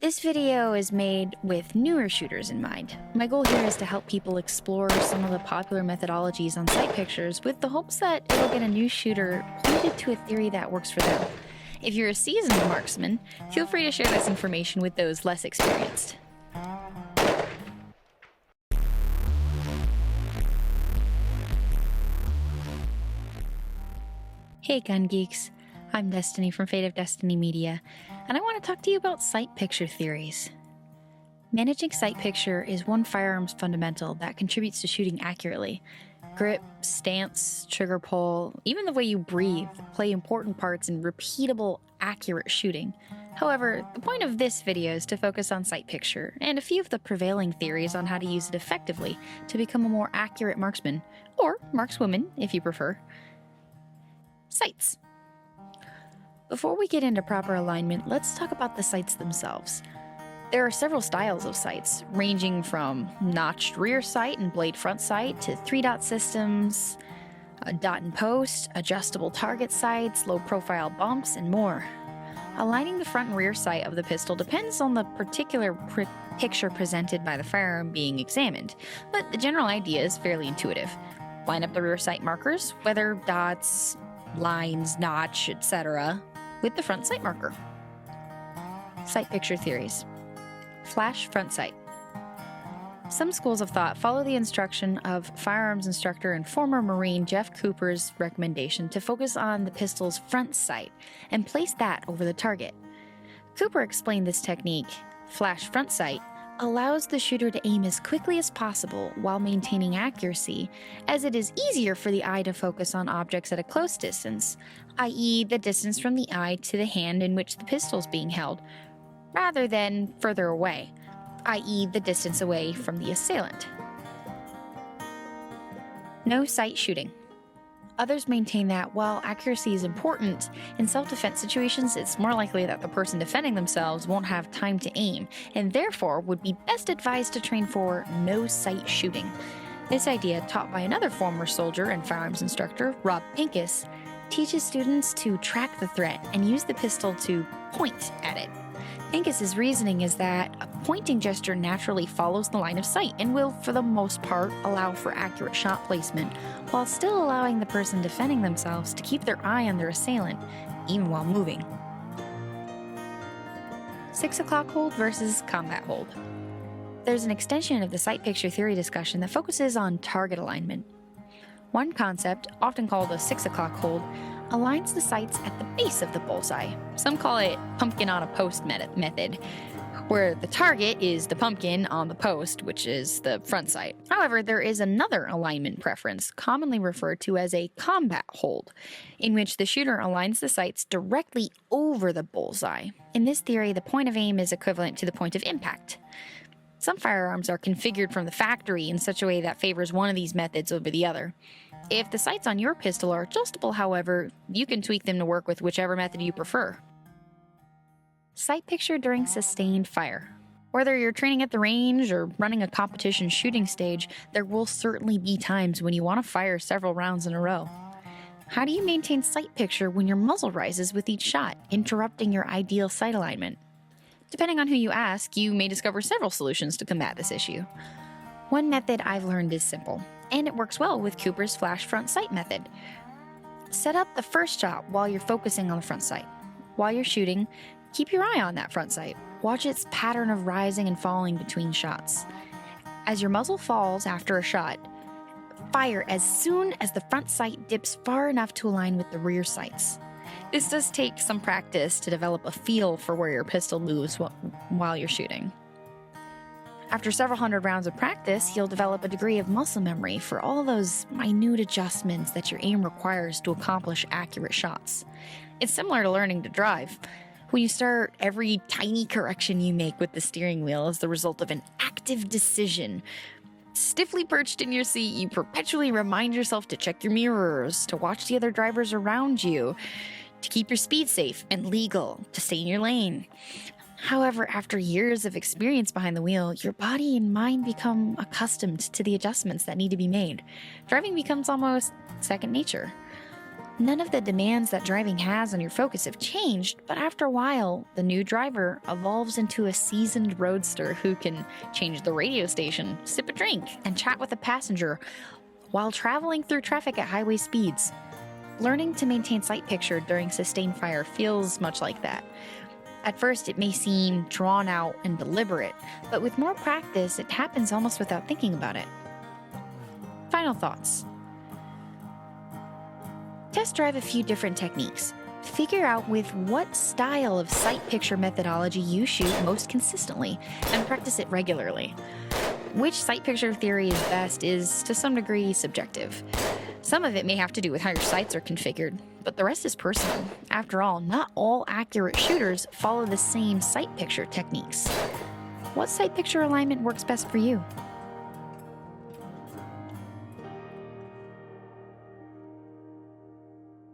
This video is made with newer shooters in mind. My goal here is to help people explore some of the popular methodologies on sight pictures with the hopes that it'll get a new shooter pointed to a theory that works for them. If you're a seasoned marksman, feel free to share this information with those less experienced. Hey gun geeks, I'm Destiny from FateofDestinee Media, and I want to talk to you about sight picture theories. Managing sight picture is one firearms fundamental that contributes to shooting accurately. Grip, stance, trigger pull, even the way you breathe play important parts in repeatable, accurate shooting. However, the point of this video is to focus on sight picture and a few of the prevailing theories on how to use it effectively to become a more accurate marksman, or markswoman if you prefer. Sights. Before we get into proper alignment, let's talk about the sights themselves. There are several styles of sights, ranging from notched rear sight and blade front sight to 3-dot systems, a dot and post, adjustable target sights, low profile bumps, and more. Aligning the front and rear sight of the pistol depends on the particular picture presented by the firearm being examined, but the general idea is fairly intuitive. Line up the rear sight markers, whether dots, lines, notch, etc., with the front sight marker. Sight picture theories. Flash front sight. Some schools of thought follow the instruction of firearms instructor and former Marine Jeff Cooper's recommendation to focus on the pistol's front sight and place that over the target. Cooper explained this technique, flash front sight, allows the shooter to aim as quickly as possible while maintaining accuracy, as it is easier for the eye to focus on objects at a close distance, i.e. the distance from the eye to the hand in which the pistol is being held, rather than further away, i.e. the distance away from the assailant. No sight shooting. Others maintain that while accuracy is important, in self-defense situations it's more likely that the person defending themselves won't have time to aim, and therefore would be best advised to train for no sight shooting. This idea, taught by another former soldier and firearms instructor, Pincus, teaches students to track the threat and use the pistol to point at it. Pincus's reasoning is that a pointing gesture naturally follows the line of sight and will, for the most part, allow for accurate shot placement, while still allowing the person defending themselves to keep their eye on their assailant, even while moving. 6 o'clock hold versus combat hold. There's an extension of the sight picture theory discussion that focuses on target alignment. One concept, often called a 6 o'clock hold, aligns the sights at the base of the bullseye. Some call it pumpkin on a post method, where the target is the pumpkin on the post, which is the front sight. However, there is another alignment preference, commonly referred to as a combat hold, in which the shooter aligns the sights directly over the bullseye. In this theory, the point of aim is equivalent to the point of impact. Some firearms are configured from the factory in such a way that favors one of these methods over the other. If the sights on your pistol are adjustable, however, you can tweak them to work with whichever method you prefer. Sight picture during sustained fire. Whether you're training at the range or running a competition shooting stage, there will certainly be times when you want to fire several rounds in a row. How do you maintain sight picture when your muzzle rises with each shot, interrupting your ideal sight alignment? Depending on who you ask, you may discover several solutions to combat this issue. One method I've learned is simple, and it works well with Cooper's flash front sight method. Set up the first shot while you're focusing on the front sight. While you're shooting, keep your eye on that front sight. Watch its pattern of rising and falling between shots. As your muzzle falls after a shot, fire as soon as the front sight dips far enough to align with the rear sights. This does take some practice to develop a feel for where your pistol moves while you're shooting. After several hundred rounds of practice, you'll develop a degree of muscle memory for all those minute adjustments that your aim requires to accomplish accurate shots. It's similar to learning to drive. When you start, every tiny correction you make with the steering wheel is the result of an active decision. Stiffly perched in your seat, you perpetually remind yourself to check your mirrors, to watch the other drivers around you, to keep your speed safe and legal, to stay in your lane. However, after years of experience behind the wheel, your body and mind become accustomed to the adjustments that need to be made. Driving becomes almost second nature. None of the demands that driving has on your focus have changed, but after a while, the new driver evolves into a seasoned roadster who can change the radio station, sip a drink, and chat with a passenger while traveling through traffic at highway speeds. Learning to maintain sight picture during sustained fire feels much like that. At first, it may seem drawn out and deliberate, but with more practice, it happens almost without thinking about it. Final thoughts. Test drive a few different techniques. Figure out with what style of sight picture methodology you shoot most consistently, and practice it regularly. Which sight picture theory is best is, to some degree, subjective. Some of it may have to do with how your sights are configured, but the rest is personal. After all, not all accurate shooters follow the same sight picture techniques. What sight picture alignment works best for you?